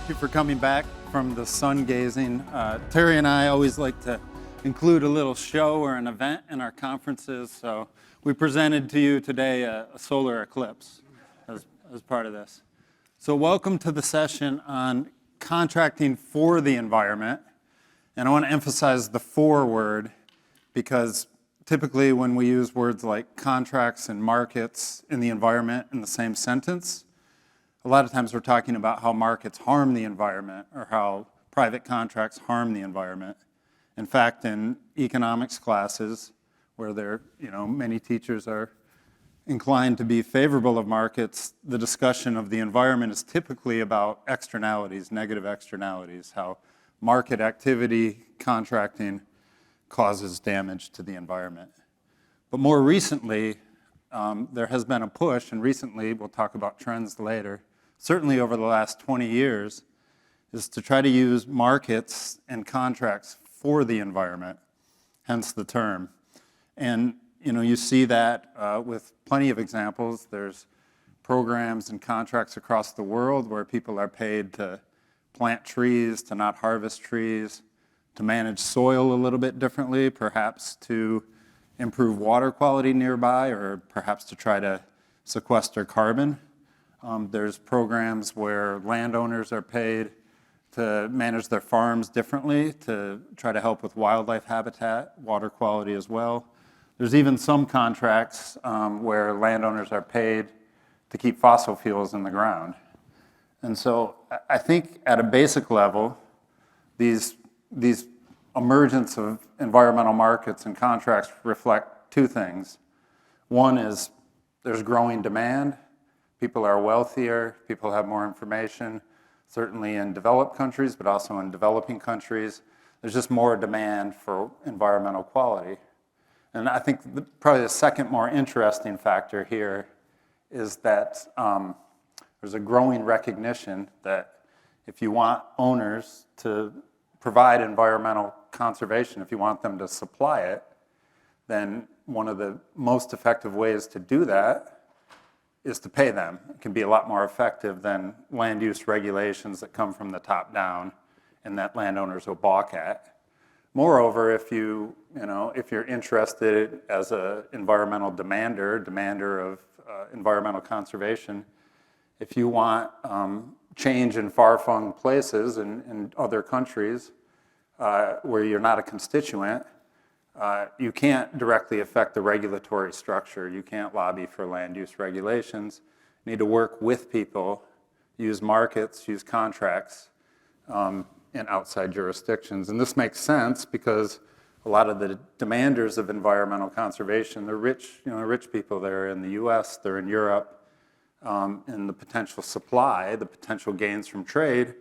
Thank you for coming back from the sun gazing. Terry and I always like to include a little show or an event in our conferences, so we presented to you today a solar eclipse as part of this. So welcome to the session on contracting for the environment. And I want to emphasize the "for" word because typically when we use words like contracts and markets in the environment in the same sentence, a lot of times we're talking about how markets harm the environment or how private contracts harm the environment. In fact, in economics classes, where many teachers are inclined to be favorable of markets, the discussion of the environment is typically about externalities, negative externalities, how market activity, contracting causes damage to the environment. But more recently, there has been a push, and recently, we'll talk about trends later, certainly over the last 20 years, is to try to use markets and contracts for the environment, hence the term. And you see that with plenty of examples. There's programs and contracts across the world where people are paid to plant trees, to not harvest trees, to manage soil a little bit differently, perhaps to improve water quality nearby, or perhaps to try to sequester carbon. There's programs where landowners are paid to manage their farms differently, to try to help with wildlife habitat, water quality as well. There's even some contracts where landowners are paid to keep fossil fuels in the ground. And so I think at a basic level, these emergence of environmental markets and contracts reflect two things. One is there's growing demand. People are wealthier, people have more information, certainly in developed countries, but also in developing countries. There's just more demand for environmental quality. And I think probably the second more interesting factor here is that there's a growing recognition that if you want owners to provide environmental conservation, if you want them to supply it, then one of the most effective ways to do that is to pay them. It can be a lot more effective than land use regulations that come from the top down and that landowners will balk at. Moreover, if you're interested as an environmental demander of environmental conservation, if you want change in far-flung places in other countries where you're not a constituent, you can't directly affect the regulatory structure. You can't lobby for land use regulations. You need to work with people, use markets, use contracts in outside jurisdictions. And this makes sense because a lot of the demanders of environmental conservation, they're rich people. They're in the US, they're in Europe, and the potential supply, the potential gains from trade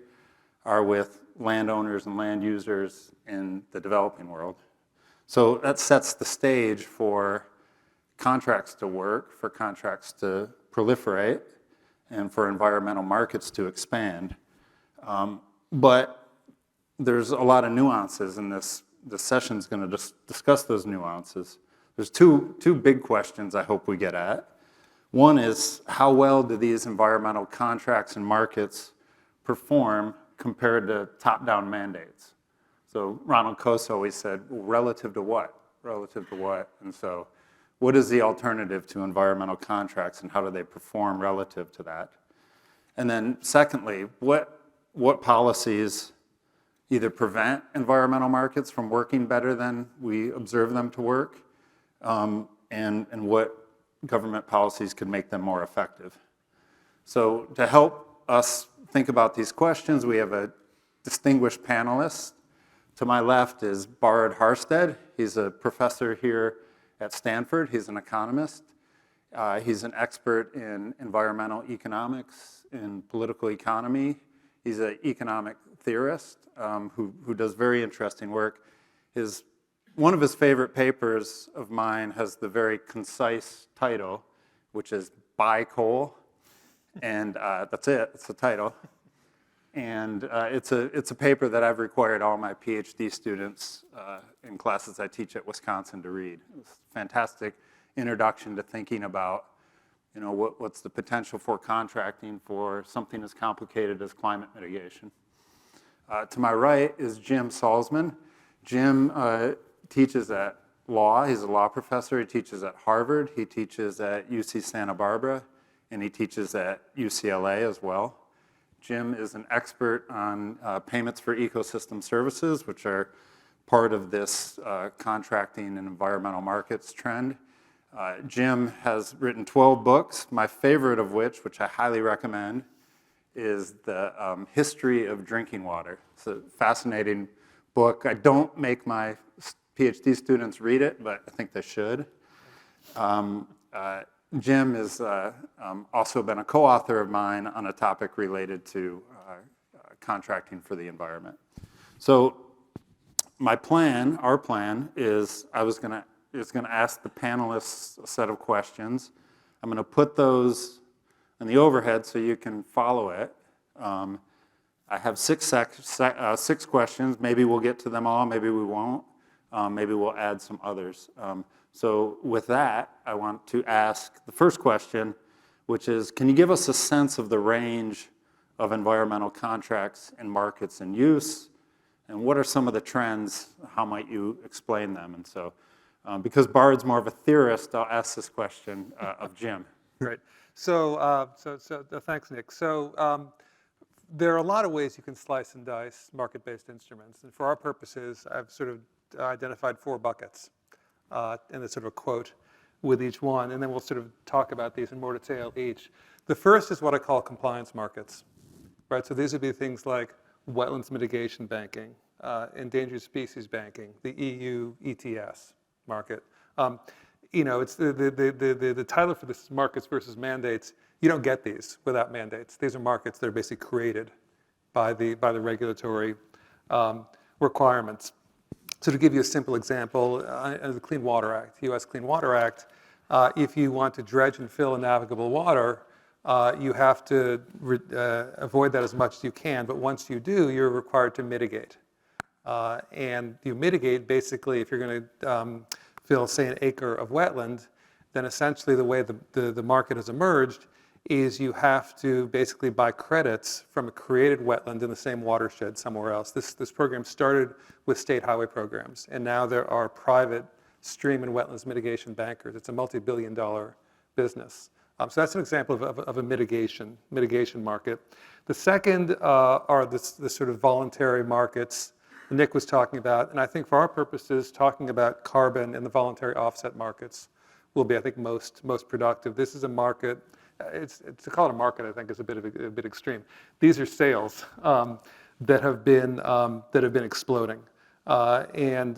are with landowners and land users in the developing world. So that sets the stage for contracts to work, for contracts to proliferate, and for environmental markets to expand. But there's a lot of nuances, and this session is going to discuss those nuances. There's two big questions I hope we get at. One is, how well do these environmental contracts and markets perform compared to top-down mandates? So Ronald Coase always said, well, relative to what? Relative to what? And so what is the alternative to environmental contracts and how do they perform relative to that? And then secondly, what policies either prevent environmental markets from working better than we observe them to work, and what government policies could make them more effective? So to help us think about these questions, we have a distinguished panelist. To my left is Bård Harsted. He's a professor here at Stanford. He's an economist. He's an expert in environmental economics, in political economy. He's an economic theorist who does very interesting work. One of his favorite papers of mine has the very concise title, which is Buy Coal. And that's it, it's the title. And it's a paper that I've required all my PhD students in classes I teach at Wisconsin to read. It's a fantastic introduction to thinking about what's the potential for contracting for something as complicated as climate mitigation. To my right is Jim Salzman. Jim teaches at law. He's a law professor. He teaches at Harvard. He teaches at UC Santa Barbara, and he teaches at UCLA as well. Jim is an expert on payments for ecosystem services, which are part of this contracting and environmental markets trend. Jim has written 12 books, my favorite of which I highly recommend, is The History of Drinking Water. It's a fascinating book. I don't make my PhD students read it, but I think they should. Jim has also been a co-author of mine on a topic related to contracting for the environment. So our plan is I was gonna ask the panelists a set of questions. I'm gonna put those in the overhead so you can follow it. I have six questions. Maybe we'll get to them all, maybe we won't. Maybe we'll add some others. So with that, I want to ask the first question, which is, can you give us a sense of the range of environmental contracts and markets in use? And what are some of the trends? How might you explain them? And so, because Bård's more of a theorist, I'll ask this question of Jim. Great. So thanks, Nick. So there are a lot of ways you can slice and dice market-based instruments. And for our purposes, I've sort of identified 4 buckets. And there's sort of a quote with each one. And then we'll sort of talk about these in more detail each. The first is what I call compliance markets. Right? So these would be things like wetlands mitigation banking, endangered species banking, the EU ETS market. It's the title for this is markets versus mandates. You don't get these without mandates. These are markets that are basically created by the regulatory requirements. So to give you a simple example, the Clean Water Act, U.S. Clean Water Act, if you want to dredge and fill a navigable water, you have to avoid that as much as you can, but once you do, you're required to mitigate. And you mitigate basically if you're going to fill, say, an acre of wetland, then essentially the way the market has emerged is you have to basically buy credits from a created wetland in the same watershed somewhere else. This program started with state highway programs, and now there are private stream and wetlands mitigation bankers. It's a multi-billion-dollar business. So that's an example of a mitigation market. The second are the sort of voluntary markets Nick was talking about, and I think for our purposes, talking about carbon and the voluntary offset markets will be, I think, most productive. This is a market. To call it a market, I think, is a bit extreme. These are sales that have been exploding, and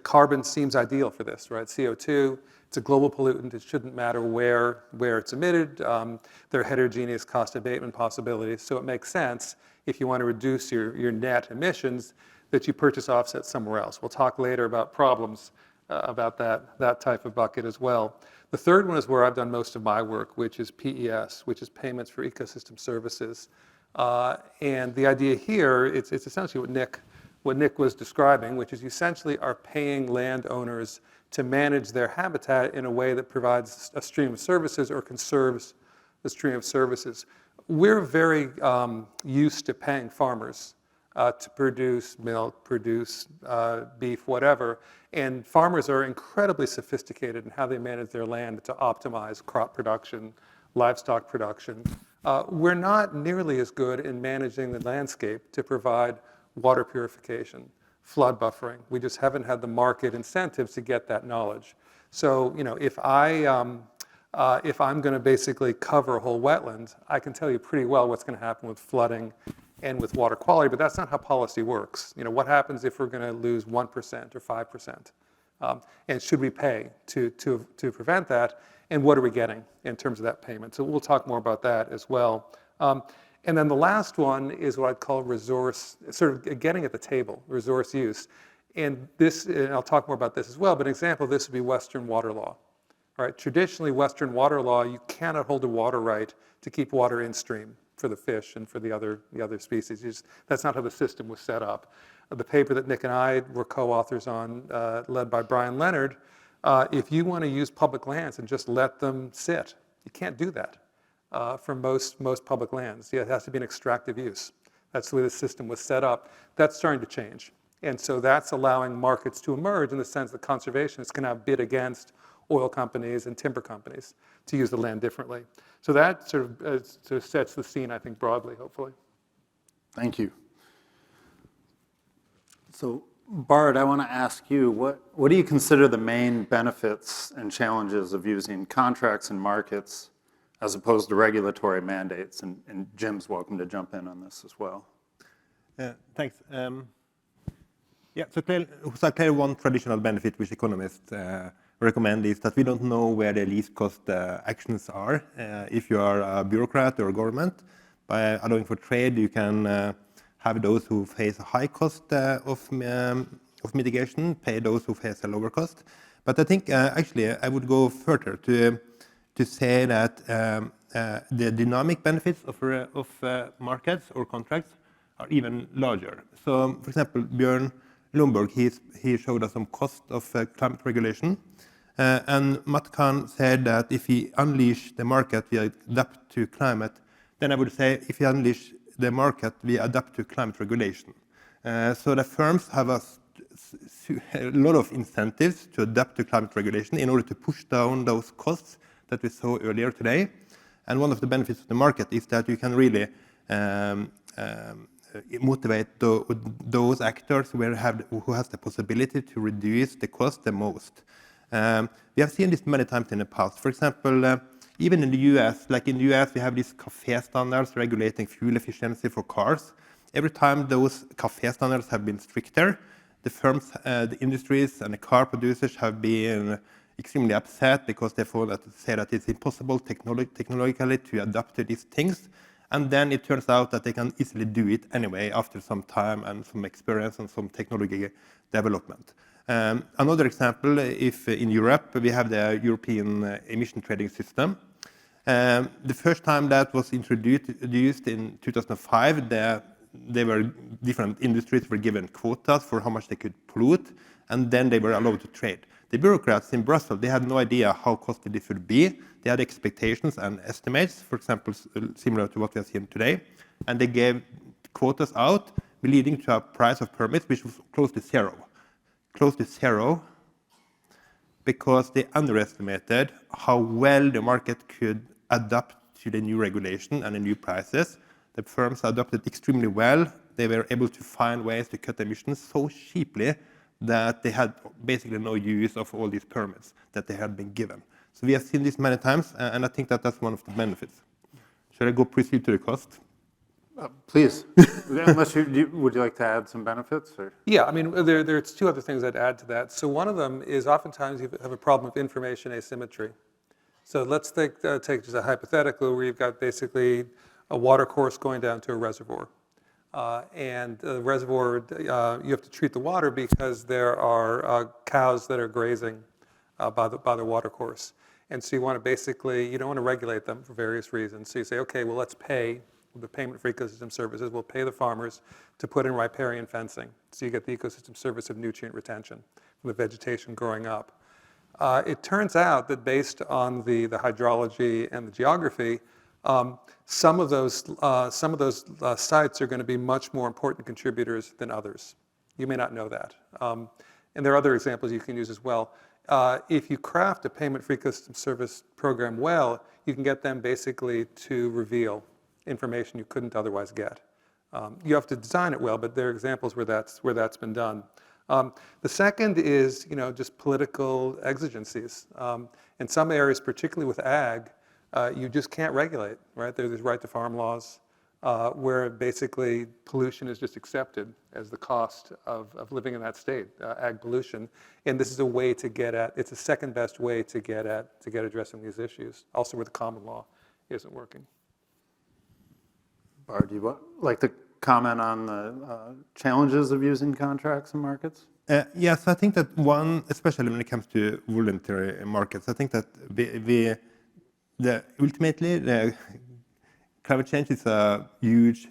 carbon seems ideal for this, right? CO2. It's a global pollutant. It shouldn't matter where it's emitted. There are heterogeneous cost abatement possibilities, so it makes sense if you want to reduce your net emissions that you purchase offsets somewhere else. We'll talk later about problems about that type of bucket as well. The third one is where I've done most of my work, which is PES, which is payments for ecosystem services. And the idea here, it's essentially what Nick was describing, which is you essentially are paying landowners to manage their habitat in a way that provides a stream of services or conserves the stream of services. We're very used to paying farmers to produce milk, produce beef, whatever. And farmers are incredibly sophisticated in how they manage their land to optimize crop production, livestock production. We're not nearly as good in managing the landscape to provide water purification, flood buffering. We just haven't had the market incentives to get that knowledge. So, if I'm going to basically cover a whole wetland, I can tell you pretty well what's going to happen with flooding and with water quality, but that's not how policy works. What happens if we're going to lose 1% or 5%? And should we pay to prevent that? And what are we getting in terms of that payment? So we'll talk more about that as well. And then the last one is what I'd call resource, sort of getting at the table, resource use. And I'll talk more about this as well, but an example of this would be Western water law. Right? Traditionally, Western water law, you cannot hold a water right to keep water in stream for the fish and for the other species. That's not how the system was set up. The paper that Nick and I were co-authors on, led by Brian Leonard, If you want to use public lands and just let them sit, you can't do that for most public lands. Yeah, it has to be an extractive use. That's the way the system was set up. That's starting to change. And so that's allowing markets to emerge in the sense that conservationists can now bid against oil companies and timber companies to use the land differently. So that sort of sets the scene, I think, broadly, hopefully. Thank you. So, Bård, I want to ask you, what do you consider the main benefits and challenges of using contracts and markets as opposed to regulatory mandates? And Jim's welcome to jump in on this as well. Thanks. Yeah, so clearly one traditional benefit which economists recommend is that we don't know where the least cost actions are. If you are a bureaucrat or a government, by allowing for trade, you can have those who face a high cost of mitigation, pay those who face a lower cost. But I think actually I would go further to say that the dynamic benefits of markets or contracts are even larger. So, for example, Björn Lomborg, he showed us some cost of climate regulation. And Matt Kahn said that if we unleash the market, we adapt to climate. Then I would say if we unleash the market, we adapt to climate regulation. So the firms have a lot of incentives to adapt to climate regulation in order to push down those costs that we saw earlier today. And one of the benefits of the market is that you can really motivate those actors who has the possibility to reduce the cost the most. We have seen this many times in the past. For example, even in the US, like in the US, we have these CAFE standards regulating fuel efficiency for cars. Every time those CAFE standards have been stricter, the firms, the industries, and the car producers have been extremely upset because they say that it's impossible technologically to adapt to these things. And then it turns out that they can easily do it anyway after some time and some experience and some technology development. Another example, if in Europe we have the European emission trading system. The first time that was introduced in 2005, different industries were given quotas for how much they could pollute, and then they were allowed to trade. The bureaucrats in Brussels, they had no idea how costly this would be. They had expectations and estimates, for example, similar to what we are seeing today, and they gave quotas out, leading to a price of permits which was close to zero. Close to zero, because they underestimated how well the market could adapt to the new regulation and the new prices. The firms adapted extremely well. They were able to find ways to cut emissions so cheaply that they had basically no use of all these permits that they had been given. So we have seen this many times, and I think that that's one of the benefits. Should I go proceed to the cost? Please, unless would you like to add some benefits? Or? Yeah, I mean, there's two other things I'd add to that. So one of them is oftentimes you have a problem of information asymmetry. So let's take just a hypothetical where you've got basically a water course going down to a reservoir. And the reservoir, you have to treat the water because there are cows that are grazing by the water course. And so you want to basically, you don't want to regulate them for various reasons. So you say, okay, well, let's pay the payment for ecosystem services. We'll pay the farmers to put in riparian fencing. So you get the ecosystem service of nutrient retention from the vegetation growing up. It turns out that based on the hydrology and the geography, some of those sites are going to be much more important contributors than others. You may not know that. And there are other examples you can use as well. If you craft a payment for ecosystem service program well, you can get them basically to reveal information you couldn't otherwise get. You have to design it well, but there are examples where that's been done. The second is, just political exigencies. In some areas, particularly with ag, you just can't regulate, right? There's right to farm laws where basically pollution is just accepted as the cost of living in that state, ag pollution. And this is a way to get at, it's a second best way to get addressing these issues, also where the common law isn't working. Bård, do you like to comment on the challenges of using contracts and markets? Yes, I think that one, especially when it comes to voluntary markets, I think that ultimately the climate change is a huge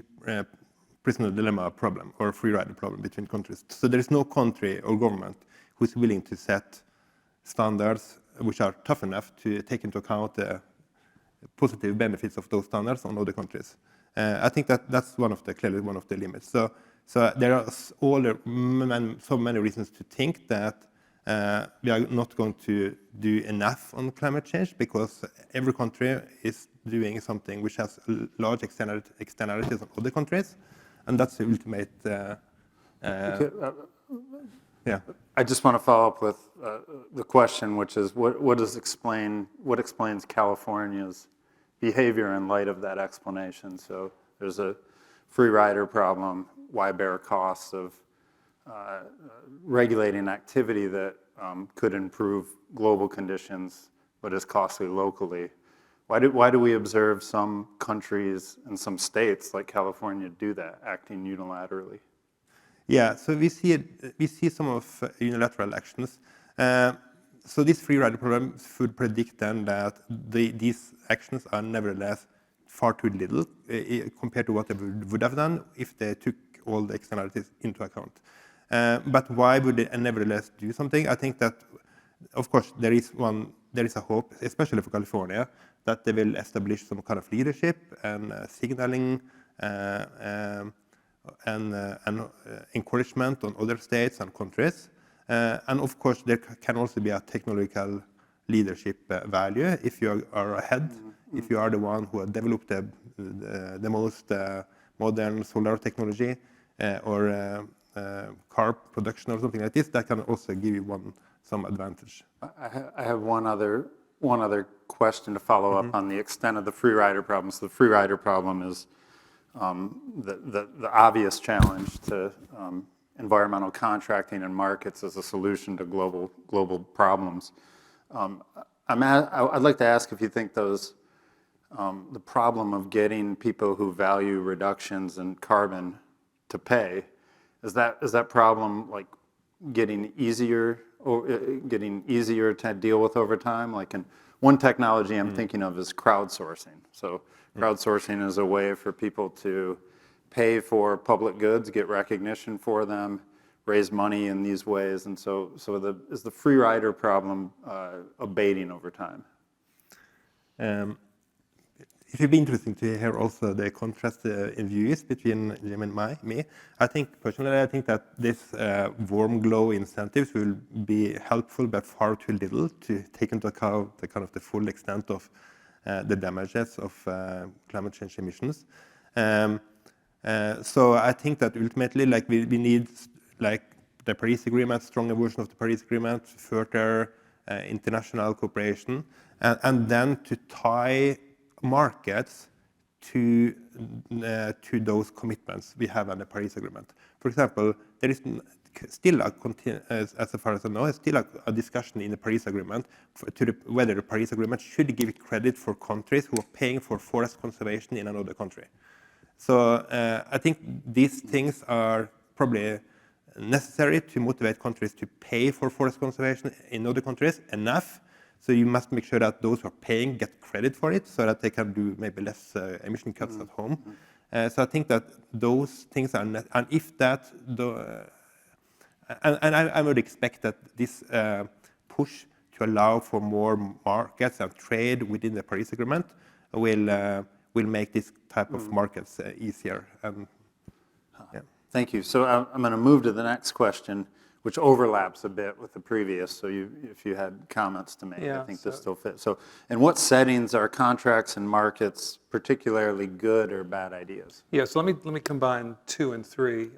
prisoner dilemma problem or free rider problem between countries. So there is no country or government who is willing to set standards which are tough enough to take into account the positive benefits of those standards on other countries. I think that's clearly one of the limits. So there are so many reasons to think that we are not going to do enough on climate change, because every country is doing something which has large externalities on other countries, and that's the ultimate. Yeah. I just want to follow up with the question, which is what explains California's behavior in light of that explanation? So there's a free rider problem. Why bear costs of regulating activity that could improve global conditions but is costly locally? Why do we observe some countries and some states like California do that, acting unilaterally? Yeah, so we see some of unilateral actions. So this free rider program would predict then that these actions are nevertheless far too little compared to what they would have done if they took all the externalities into account. But why would they nevertheless do something? I think that, of course, there is a hope, especially for California, that they will establish some kind of leadership and signaling and encouragement on other states and countries. And of course, there can also be a technological leadership value if you are ahead, if you are the one who have developed the most modern solar technology or car production or something like this. That can also give you some advantage. I have one other question to follow up on the extent of the free rider problem. So the free rider problem is the obvious challenge to environmental contracting and markets as a solution to global problems. I'd like to ask if you think the problem of getting people who value reductions in carbon to pay, is that problem like getting easier to deal with over time? Like, one technology I'm thinking of is crowdsourcing. So crowdsourcing is a way for people to pay for public goods, get recognition for them, raise money in these ways, and so is the free rider problem abating over time? It would be interesting to hear also the contrast in views between Jim and me. Personally, I think that this warm glow incentives will be helpful, but far too little to take into account the full extent of the damages of climate change emissions. So I think that ultimately, we need the Paris Agreement, stronger version of the Paris Agreement, further international cooperation, and then to tie markets to those commitments we have in the Paris Agreement. For example, there is still as far as I know, still a discussion in the Paris Agreement whether the Paris Agreement should give credit for countries who are paying for forest conservation in another country. So I think these things are probably necessary to motivate countries to pay for forest conservation in other countries enough. So you must make sure that those who are paying get credit for it, so that they can do maybe less emission cuts at home. So I think that those things are, and if that, I would expect that this push to allow for more markets and trade within the Paris Agreement will make this type of markets easier. Yeah. Thank you. So I'm going to move to the next question, which overlaps a bit with the previous. So if you had comments to make, I think this still fits. So in what settings are contracts and markets particularly good or bad ideas? Yeah, so let me combine 2 and 3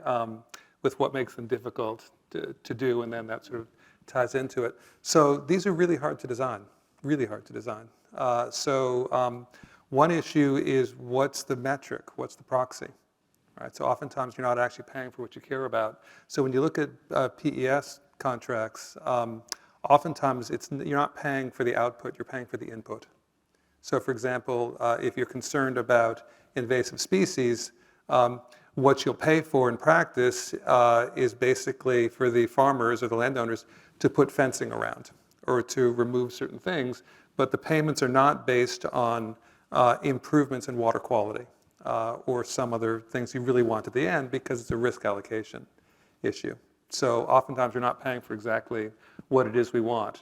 with what makes them difficult to do, and then that sort of ties into it. So these are really hard to design, really hard to design. One issue is, what's the metric? What's the proxy? Right, so oftentimes you're not actually paying for what you care about. So when you look at PES contracts, oftentimes you're not paying for the output, you're paying for the input. So for example, if you're concerned about invasive species, what you'll pay for in practice is basically for the farmers or the landowners to put fencing around or to remove certain things, but the payments are not based on improvements in water quality. Or some other things you really want at the end, because it's a risk allocation issue. So oftentimes you're not paying for exactly what it is we want.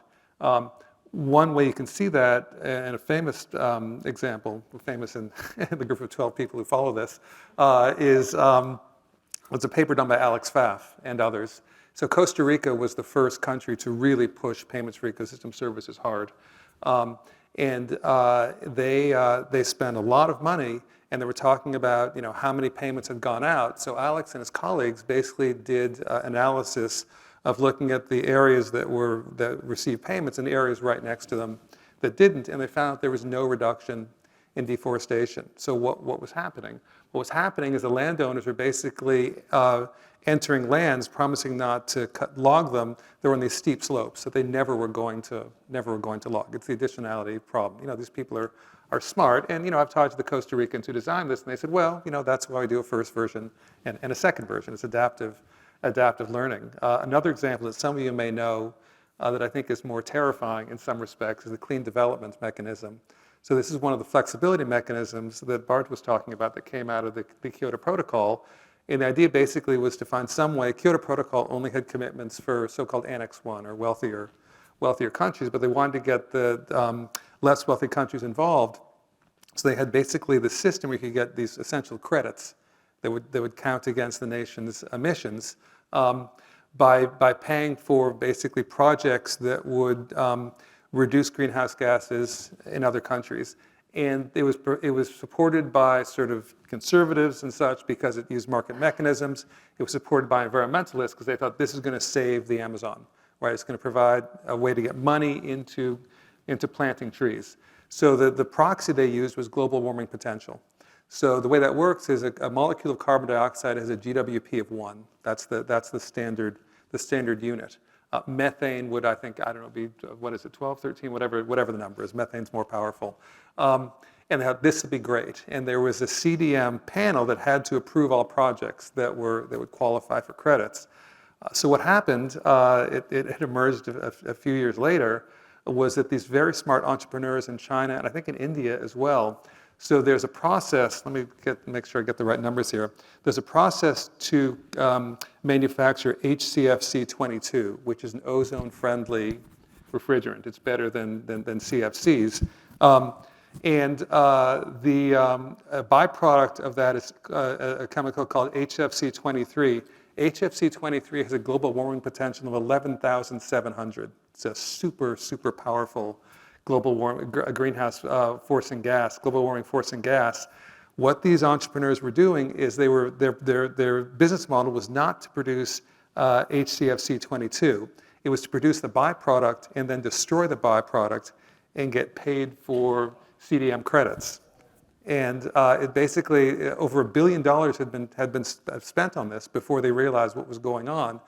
One way you can see that, and a famous example, famous in the group of 12 people who follow this, is it's a paper done by Alex Pfaff and others. So Costa Rica was the first country to really push payments for ecosystem services hard. They spent a lot of money, and they were talking about how many payments had gone out. So Alex and his colleagues basically did analysis of looking at the areas that received payments and the areas right next to them that didn't, and they found that there was no reduction in deforestation. So what was happening? What was happening is the landowners were basically entering lands, promising not to log them. They were on these steep slopes that they never were going to log. It's the additionality problem. These people are smart, and I've talked to the Costa Ricans who designed this, and they said, well, that's why we do a first version and a second version. It's adaptive learning. Another example that some of you may know that I think is more terrifying in some respects is the clean development mechanism. So this is one of the flexibility mechanisms that Bård was talking about that came out of the Kyoto Protocol. And the idea basically was to find some way. Kyoto Protocol only had commitments for so-called Annex 1 or wealthier countries, but they wanted to get the less wealthy countries involved. So they had basically the system where you could get these essential credits that would count against the nation's emissions by paying for basically projects that would reduce greenhouse gases in other countries. And it was supported by sort of conservatives and such because it used market mechanisms. It was supported by environmentalists because they thought this is going to save the Amazon, right? It's going to provide a way to get money into planting trees. So the proxy they used was global warming potential. So the way that works is a molecule of carbon dioxide has a GWP of 1. That's the standard unit. Methane would, I don't know, be, 12, 13, whatever the number is. Methane's more powerful. And this would be great. And there was a CDM panel that had to approve all projects that would qualify for credits. So what happened, it emerged a few years later, was that these very smart entrepreneurs in China, and I think in India as well, so there's a process, let me make sure I get the right numbers here. There's a process to manufacture HCFC-22, which is an ozone-friendly refrigerant. It's better than CFCs. And the byproduct of that is a chemical called HFC-23. HFC-23 has a global warming potential of 11,700. It's a super, super powerful global warming, greenhouse forcing gas, global warming forcing gas. What these entrepreneurs were doing is their business model was not to produce HCFC-22. It was to produce the byproduct and then destroy the byproduct and get paid for CDM credits. And it basically, over $1 billion had been spent on this before they realized what was going on.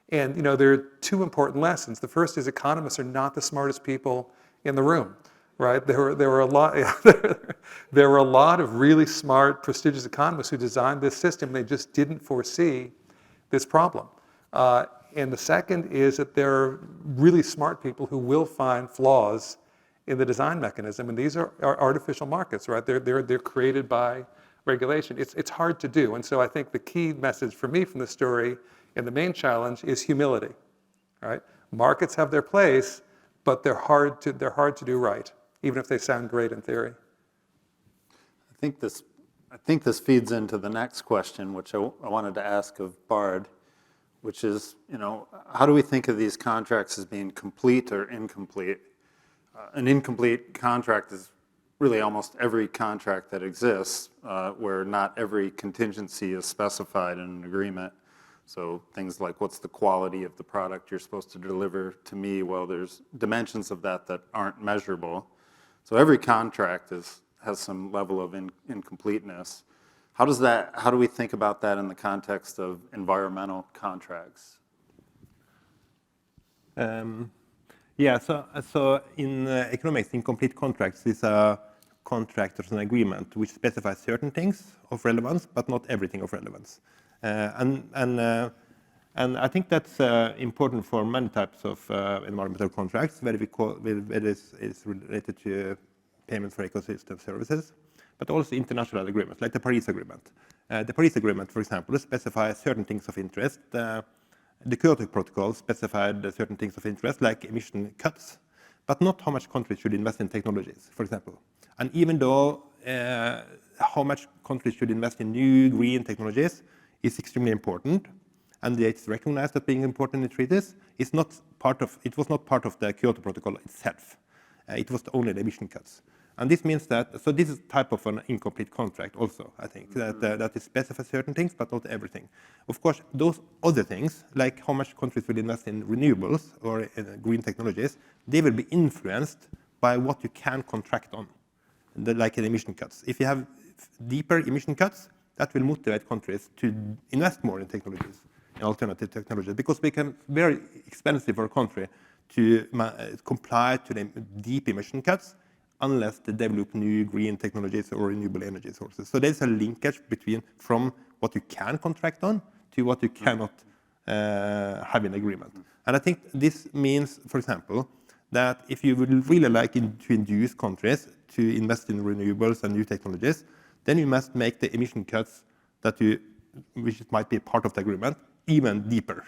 And there are two important lessons. The first is economists are not the smartest people in the room, right? There were a lot of really smart, prestigious economists who designed this system. They just didn't foresee this problem. And the second is that there are really smart people who will find flaws in the design mechanism, and these are artificial markets, right? They're created by regulation. It's hard to do, and so I think the key message for me from the story and the main challenge is humility, right? Markets have their place, but they're hard to do right, even if they sound great in theory. I think this feeds into the next question, which I wanted to ask of Bård, which is, how do we think of these contracts as being complete or incomplete? An incomplete contract is really almost every contract that exists where not every contingency is specified in an agreement. So things like what's the quality of the product you're supposed to deliver to me? Well, there's dimensions of that aren't measurable. So every contract has some level of incompleteness. How do we think about that in the context of environmental contracts? Yeah, so in economics, incomplete contracts is a contract or an agreement which specifies certain things of relevance, but not everything of relevance. And I think that's important for many types of environmental contracts, where it is related to payment for ecosystem services, but also international agreements, like the Paris Agreement. The Paris Agreement, for example, specifies certain things of interest. The Kyoto Protocol specified certain things of interest, like emission cuts. but not how much countries should invest in technologies, for example. And even though how much countries should invest in new green technologies is extremely important, and it's recognized as being important in the treaties, it was not part of the Kyoto Protocol itself. It was only the emission cuts. And this means that, so this is type of an incomplete contract also, I think, that it specifies certain things, but not everything. Of course, those other things, like how much countries will invest in renewables or in green technologies, they will be influenced by what you can contract on, like in emission cuts. If you have deeper emission cuts, that will motivate countries to invest more in technologies, in alternative technologies, because it becomes very expensive for a country to comply to the deep emission cuts unless they develop new green technologies or renewable energy sources. So there's a linkage from what you can contract on to what you cannot have in agreement. And I think this means, for example, that if you would really like to induce countries to invest in renewables and new technologies, then you must make the emission cuts which might be part of the agreement, even deeper.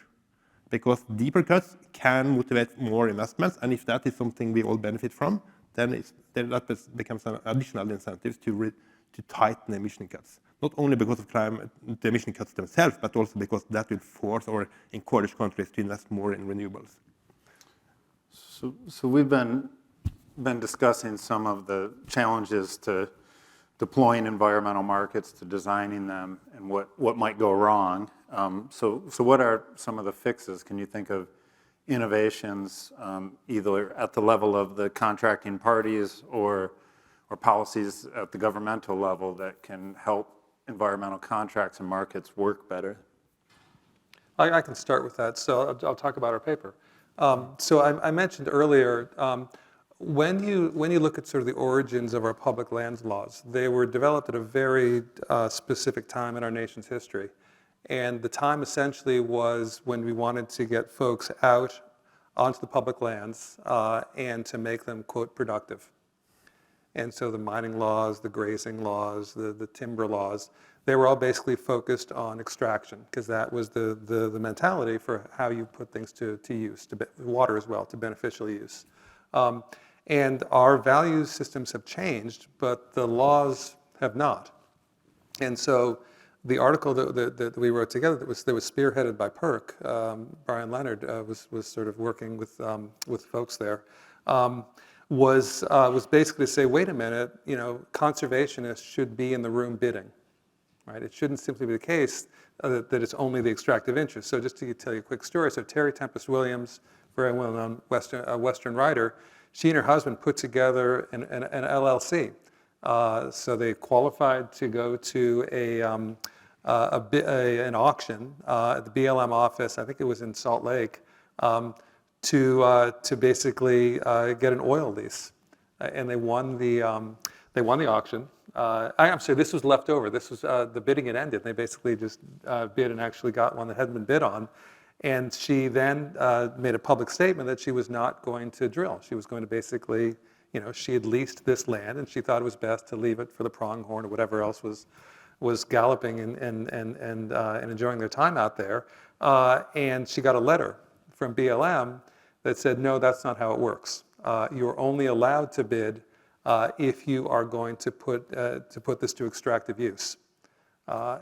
Because deeper cuts can motivate more investments, and if that is something we all benefit from, then that becomes an additional incentive to tighten emission cuts. Not only because of the emission cuts themselves, but also because that will force or encourage countries to invest more in renewables. So we've been discussing some of the challenges to deploying environmental markets, to designing them, and what might go wrong. So what are some of the fixes? Can you think of innovations either at the level of the contracting parties or policies at the governmental level that can help environmental contracts and markets work better? I can start with that. So I'll talk about our paper. So I mentioned earlier, when you look at sort of the origins of our public lands laws, they were developed at a very specific time in our nation's history. And the time essentially was when we wanted to get folks out onto the public lands and to make them, quote, productive. And so the mining laws, the grazing laws, the timber laws, they were all basically focused on extraction, because that was the mentality for how you put things to use, water as well, to beneficial use. And our value systems have changed, but the laws have not. And so the article that we wrote together that was spearheaded by PERC, Brian Leonard was sort of working with folks there, was basically to say, wait a minute, conservationists should be in the room bidding, right? It shouldn't simply be the case that it's only the extractive interest. So just to tell you a quick story, so Terry Tempest Williams, very well-known Western writer, she and her husband put together an LLC. So they qualified to go to an auction at the BLM office, I think it was in Salt Lake, to basically get an oil lease, and they won the auction. I'm sorry, this was left over. This was the bidding had ended. They basically just bid and actually got one that hadn't been bid on. And she then made a public statement that she was not going to drill. She was going to basically, she had leased this land, and she thought it was best to leave it for the pronghorn or whatever else was galloping and enjoying their time out there. And she got a letter from BLM that said, no, that's not how it works. You're only allowed to bid if you are going to put this to extractive use.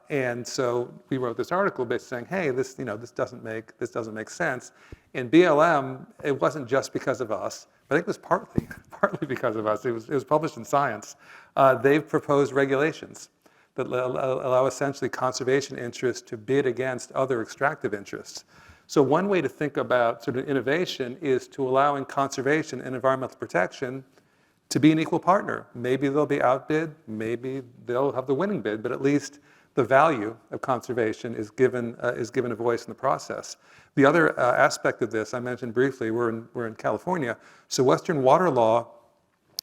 And so we wrote this article basically saying, hey, this doesn't make sense. In BLM, it wasn't just because of us, but I think it was partly because of us. It was published in Science. They've proposed regulations that allow essentially conservation interests to bid against other extractive interests. So one way to think about sort of innovation is to allowing conservation and environmental protection to be an equal partner. Maybe they'll be outbid, maybe they'll have the winning bid, but at least the value of conservation is given a voice in the process. The other aspect of this, I mentioned briefly, we're in California, so Western water law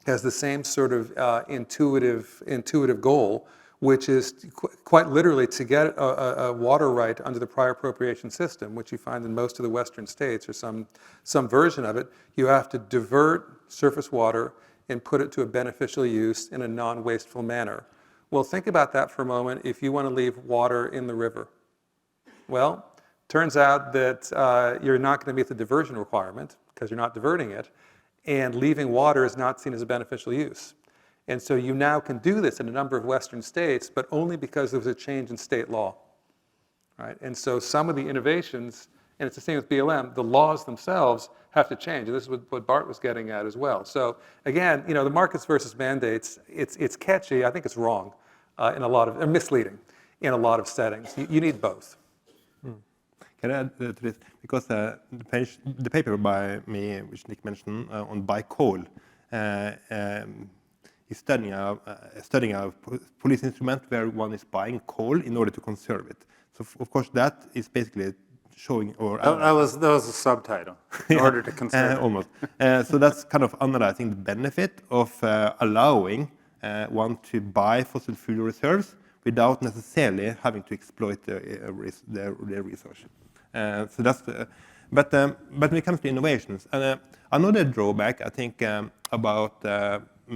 has the same sort of intuitive goal, which is quite literally to get a water right under the prior appropriation system, which you find in most of the Western states or some version of it. You have to divert surface water and put it to a beneficial use in a non-wasteful manner. Well, think about that for a moment if you want to leave water in the river. Well, turns out that you're not going to meet the diversion requirement because you're not diverting it. and leaving water is not seen as a beneficial use. And so you now can do this in a number of Western states, but only because there was a change in state law. Right? And so some of the innovations, and it's the same with BLM, the laws themselves have to change. And this is what Bart was getting at as well. So again, the markets versus mandates, it's catchy. I think it's wrong in a lot of, or misleading in a lot of settings. You need both. Can I add to this? Because the paper by me, which Nick mentioned, on buy coal, is studying a police instrument where one is buying coal in order to conserve it. So of course that is basically showing or That was a subtitle, in order to conserve it. almost. So that's kind of analyzing the benefit of allowing one to buy fossil fuel reserves without necessarily having to exploit the resource. So that's but when it comes to innovations, another drawback I think about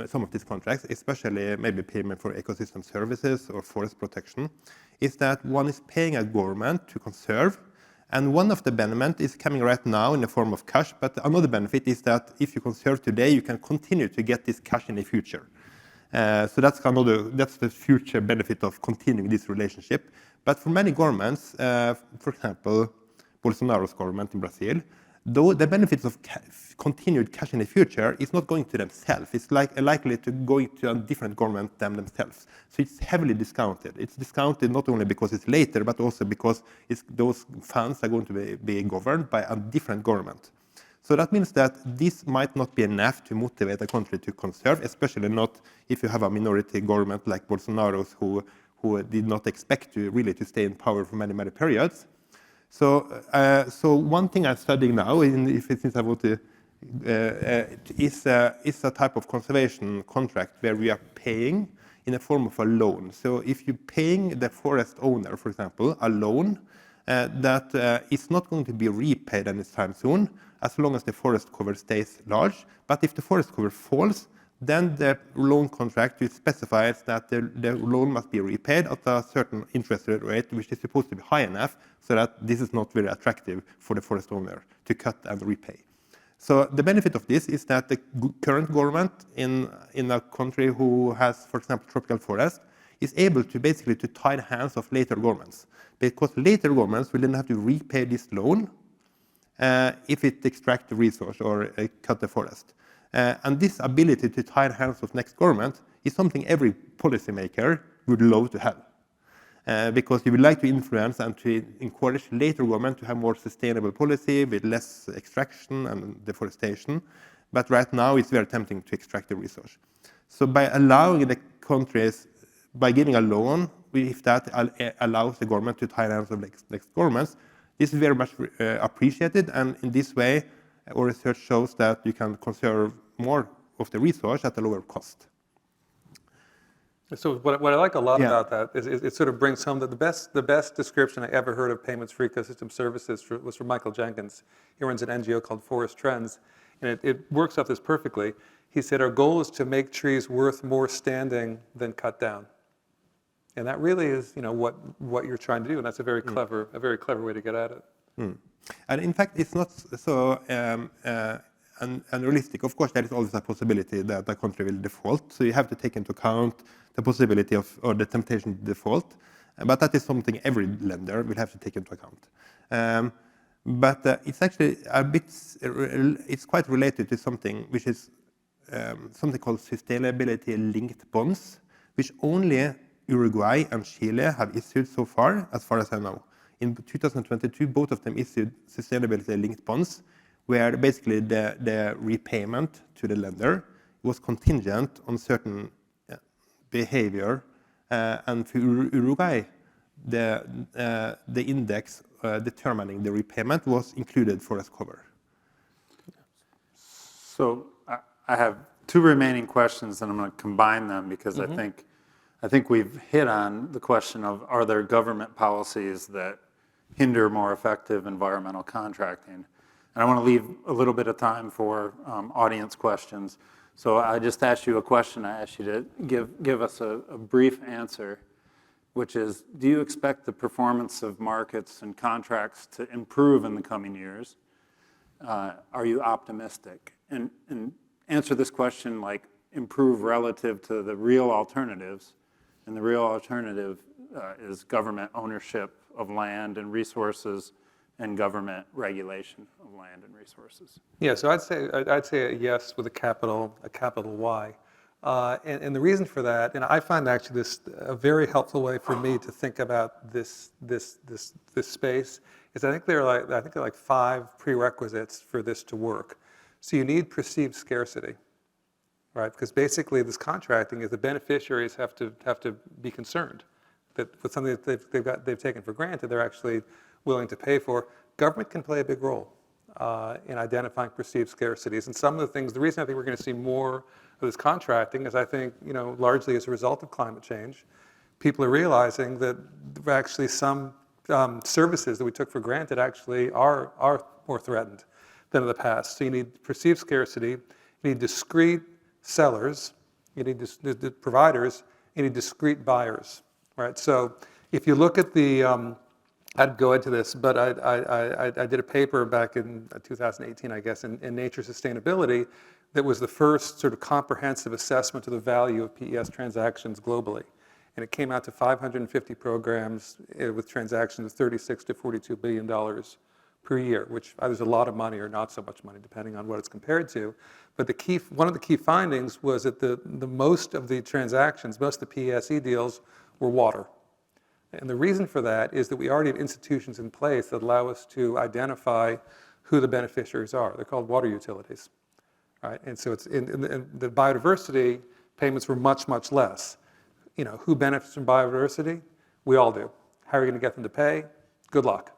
some of these contracts, especially maybe payment for ecosystem services or forest protection, is that one is paying a government to conserve, and one of the benefits is coming right now in the form of cash, but another benefit is that if you conserve today, you can continue to get this cash in the future. So that's the future benefit of continuing this relationship. But for many governments, for example, Bolsonaro's government in Brazil, though the benefits of continued cash in the future is not going to themselves. It's likely to go to a different government than themselves. So it's heavily discounted. It's discounted not only because it's later, but also because those funds are going to be governed by a different government. So that means that this might not be enough to motivate a country to conserve, especially not if you have a minority government like Bolsonaro's who did not expect to stay in power for many, many periods. So one thing I'm studying now, since I want to, is a type of conservation contract where we are paying in the form of a loan. So if you're paying the forest owner, for example, a loan that is not going to be repaid anytime soon, as long as the forest cover stays large. But if the forest cover falls, then the loan contract specifies that the loan must be repaid at a certain interest rate, which is supposed to be high enough so that this is not very attractive for the forest owner to cut and repay. So the benefit of this is that the current government in a country who has, for example, tropical forest, is able to basically to tie the hands of later governments, because later governments will then have to repay this loan if it extracts the resource or cut the forest. And this ability to tie the hands of next government is something every policymaker would love to have. Because you would like to influence and to encourage later government to have more sustainable policy with less extraction and deforestation. But right now it's very tempting to extract the resource. So by allowing the countries, by giving a loan, if that allows the government to tie the hands of next governments, this is very much appreciated, and in this way, our research shows that you can conserve more of the resource at a lower cost. So what I like a lot about that is it sort of brings home that the best description I ever heard of payments for ecosystem services was from Michael Jenkins. He runs an NGO called Forest Trends, and it works off this perfectly. He said, our goal is to make trees worth more standing than cut down. And that really is, what you're trying to do, and that's a very clever way to get at it. And in fact, it's not so unrealistic. Of course, there is always a possibility that the country will default. So you have to take into account the possibility or the temptation to default. But that is something every lender will have to take into account. But it's actually it's quite related to something which is something called sustainability-linked bonds, which only Uruguay and Chile have issued so far as I know. In 2022, both of them issued sustainability-linked bonds, where basically the repayment to the lender was contingent on certain behavior. And for Uruguay, the index determining the repayment was included forest cover. So I have two remaining questions, and I'm going to combine them because I think we've hit on the question of, are there government policies that hinder more effective environmental contracting? And I want to leave a little bit of time for audience questions. So I just asked you a question. I asked you to give us a brief answer, which is, do you expect the performance of markets and contracts to improve in the coming years? Are you optimistic? and answer this question like improve relative to the real alternatives. And the real alternative is government ownership of land and resources and government regulation of land and resources. Yeah, so I'd say a yes with a capital Y. And the reason for that, and I find actually this a very helpful way for me to think about this space, is I think there are like 5 prerequisites for this to work. So you need perceived scarcity, right? Because basically this contracting is the beneficiaries have to be concerned that with something that they've taken for granted, they're actually willing to pay for. Government can play a big role in identifying perceived scarcities. And some of the things, the reason I think we're going to see more of this contracting is I think, largely as a result of climate change, people are realizing that actually some services that we took for granted actually are more threatened than in the past. So you need perceived scarcity, you need discrete sellers, you need providers, you need discrete buyers, right? So if you look at the, I'd go into this, but I did a paper back in 2018, I guess, in Nature Sustainability that was the first sort of comprehensive assessment of the value of PES transactions globally. And it came out to 550 programs with transactions of $36 to $42 billion per year, which there's a lot of money or not so much money, depending on what it's compared to. But one of the key findings was that the most of the transactions, most of the PESE deals were water. And the reason for that is that we already have institutions in place that allow us to identify who the beneficiaries are. They're called water utilities, right? And so it's in the biodiversity payments were much, much less. Who benefits from biodiversity? We all do. How are you going to get them to pay? Good luck,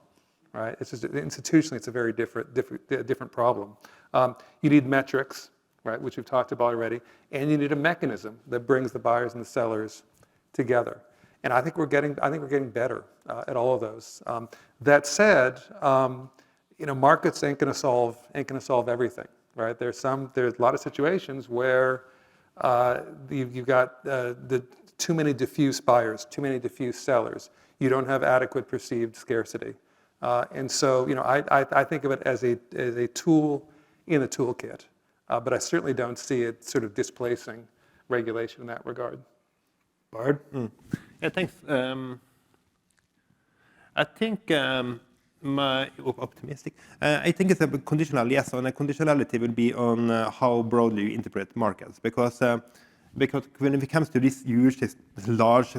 right? It's just institutionally, it's a very different problem. You need metrics, right, which we've talked about already, and you need a mechanism that brings the buyers and the sellers together. And I think we're getting better at all of those. That said, markets ain't going to solve everything, right? There's a lot of situations where you've got the too many diffuse buyers, too many diffuse sellers. You don't have adequate perceived scarcity, and so I think of it as a tool in the toolkit, but I certainly don't see it sort of displacing regulation in that regard. Bård? Yeah, thanks. I think my optimistic. I think it's a conditional yes, and a conditionality will be on how broadly you interpret markets, because when it comes to this huge, large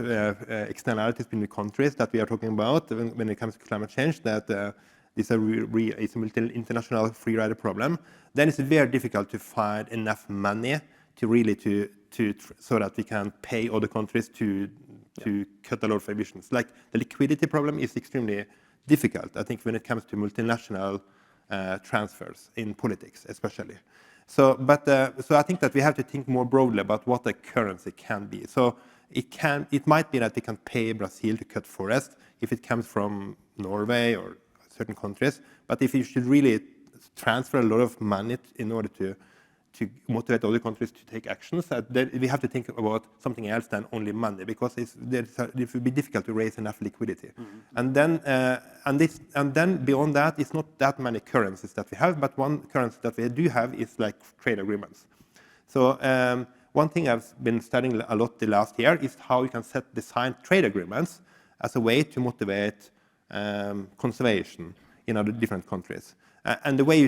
externalities between the countries that we are talking about, when it comes to climate change, that this is a international free rider problem, then it's very difficult to find enough money to really so that we can pay other countries to cut a lot of emissions. Like the liquidity problem is extremely difficult, I think, when it comes to multinational transfers in politics, especially. So I think that we have to think more broadly about what a currency can be. So it might be that we can pay Brazil to cut forest if it comes from Norway or certain countries. But if you should really transfer a lot of money in order to motivate other countries to take actions, we have to think about something else than only money, because it will be difficult to raise enough liquidity. Mm-hmm. And then beyond that, it's not that many currencies that we have, but one currency that we do have is like trade agreements. So one thing I've been studying a lot the last year is how you can design trade agreements as a way to motivate conservation in other different countries. And the way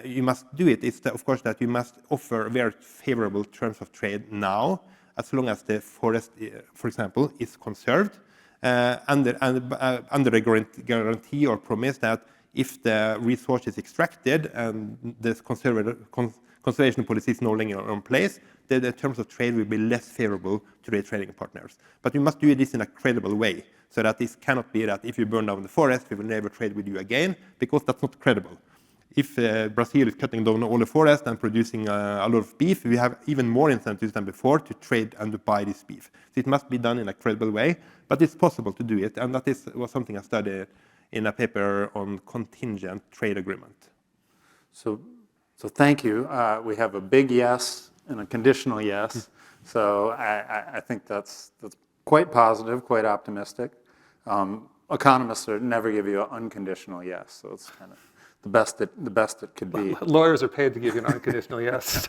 you must do it is, of course, that you must offer very favorable terms of trade now, as long as the forest, for example, is conserved, under a guarantee or promise that if the resource is extracted and the conservation policy is no longer in place, the terms of trade will be less favorable to the trading partners. But you must do this in a credible way, so that this cannot be that if you burn down the forest, we will never trade with you again, because that's not credible. If Brazil is cutting down all the forest and producing a lot of beef, we have even more incentives than before to trade and to buy this beef. So it must be done in a credible way, but it's possible to do it, and that was something I studied in a paper on contingent trade agreement. So thank you. We have a big yes and a conditional yes. So I think that's quite positive, quite optimistic. Economists never give you an unconditional yes, so it's kind of the best it could be. Lawyers are paid to give you an unconditional yes.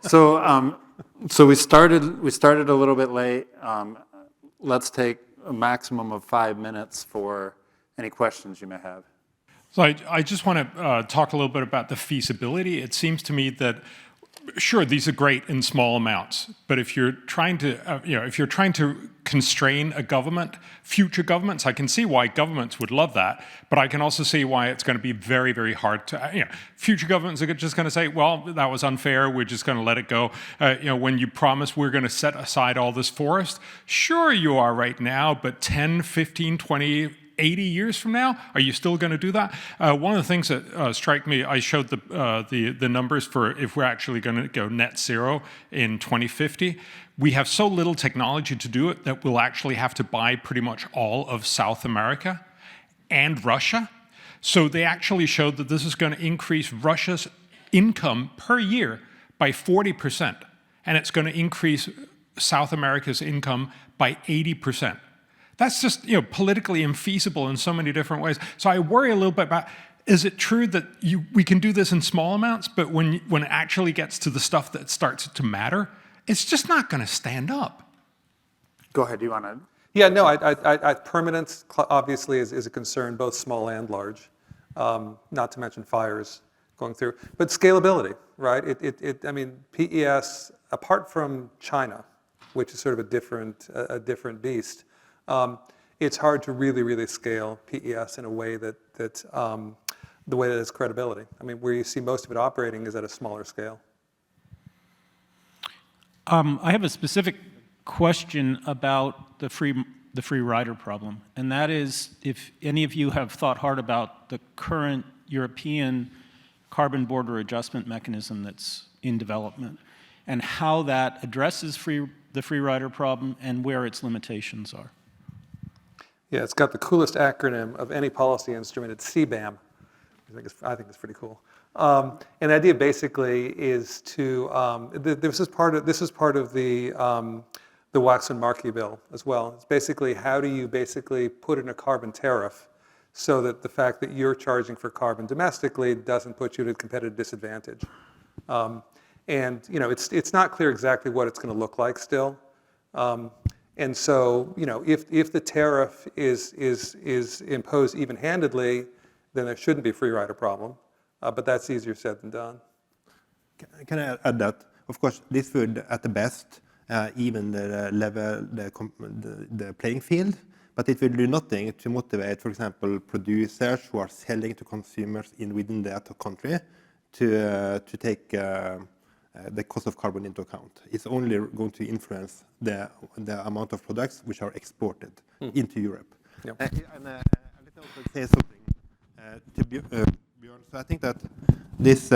So we started a little bit late. Let's take a maximum of 5 minutes for any questions you may have. So I just want to talk a little bit about the feasibility. It seems to me that, sure, these are great in small amounts, but if you're trying to constrain a government, future governments, I can see why governments would love that, but I can also see why it's going to be very, very hard to, future governments are just going to say, well, that was unfair, we're just going to let it go. When you promise we're going to set aside all this forest, sure you are right now, but 10, 15, 20, 80 years from now, are you still going to do that? One of the things that strike me, I showed the numbers for if we're actually going to go net zero in 2050. We have so little technology to do it that we'll actually have to buy pretty much all of South America and Russia. So they actually showed that this is going to increase Russia's income per year by 40%, and it's going to increase South America's income by 80%. That's just politically infeasible in so many different ways. So I worry a little bit about, is it true that we can do this in small amounts, but when it actually gets to the stuff that starts to matter, it's just not going to stand up? Go ahead, do you want to? Yeah, no, permanence obviously is a concern, both small and large, not to mention fires going through. But scalability, right? PES, apart from China, which is sort of a different beast, it's hard to really scale PES in a way that the way that it's credibility. Where you see most of it operating is at a smaller scale. I have a specific question about the free rider problem, and that is if any of you have thought hard about the current European carbon border adjustment mechanism that's in development and how that addresses the free rider problem and where its limitations are. Yeah, it's got the coolest acronym of any policy instrument. It's CBAM. I think it's pretty cool. And the idea basically is to this is part of the Waxman-Markey bill as well. It's basically how do you basically put in a carbon tariff so that the fact that you're charging for carbon domestically doesn't put you at a competitive disadvantage. And it's not clear exactly what it's going to look like still. And so, if the tariff is imposed even-handedly, then there shouldn't be a free rider problem. But that's easier said than done. Can I add that? Of course, this would, at the best, even level the playing field, but it will do nothing to motivate, for example, producers who are selling to consumers within that country to take the cost of carbon into account. It's only going to influence the amount of products which are exported into Europe. Yep. And let me also say something to Bjorn. So I think that this,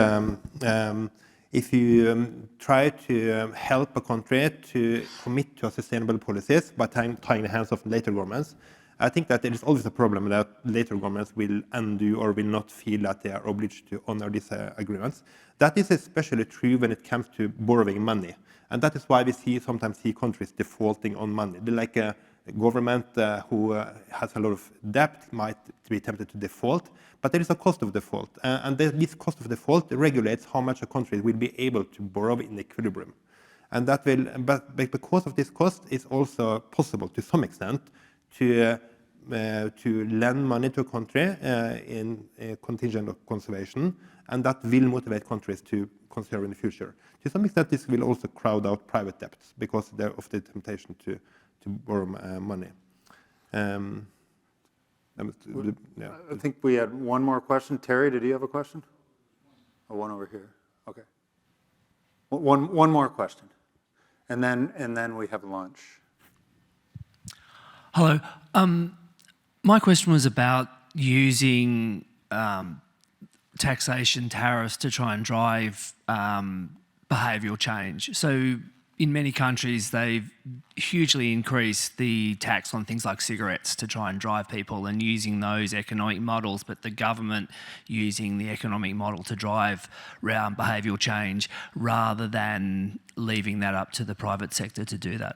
if you try to help a country to commit to a sustainable policies by tying the hands of later governments, I think that there is always a problem that later governments will undo or will not feel that they are obliged to honor these agreements. That is especially true when it comes to borrowing money. And that is why we sometimes see countries defaulting on money. Like a government who has a lot of debt might be tempted to default, but there is a cost of default. And this cost of default regulates how much a country will be able to borrow in equilibrium. And that will, but because of this cost, it's also possible to some extent to lend money to a country in contingent of conservation, and that will motivate countries to conserve in the future. To some extent, this will also crowd out private debts because of the temptation to borrow money. I think we had one more question. Terry, did you have a question? Oh, one over here. Okay. One more question, and then we have lunch. Hello. My question was about using taxation tariffs to try and drive behavioural change. So in many countries, they've hugely increased the tax on things like cigarettes to try and drive people and using those economic models, but the government using the economic model to drive around behavioural change rather than leaving that up to the private sector to do that.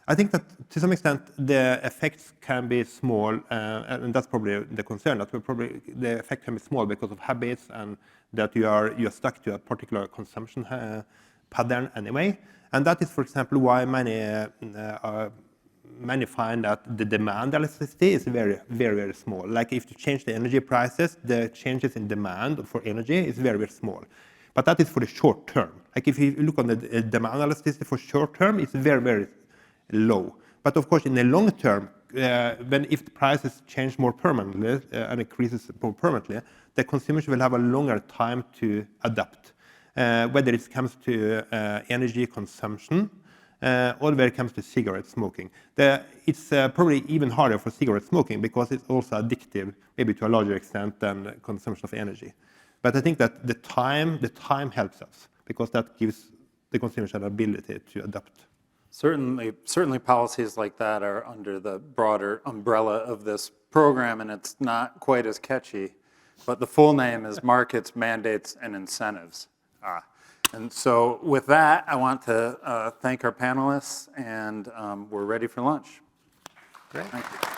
I think that to some extent the effects can be small, and that's probably the concern. That the effect can be small because of habits and that you're stuck to a particular consumption pattern anyway. And that is, for example, why many find that the demand elasticity is very, very, very small. Like if you change the energy prices, the changes in demand for energy is very, very small. But that is for the short term. Like if you look on the demand elasticity for short term, it's very, very low. But of course, in the long term, if the prices change more permanently and increases more permanently, the consumers will have a longer time to adapt, whether it comes to energy consumption or whether it comes to cigarette smoking. It's probably even harder for cigarette smoking because it's also addictive, maybe to a larger extent than consumption of energy. But I think that the time helps us because that gives the consumers an ability to adapt. Certainly policies like that are under the broader umbrella of this program, and it's not quite as catchy, but the full name is Markets, Mandates, and Incentives. And so with that, I want to thank our panelists, and we're ready for lunch. Great. Thank you.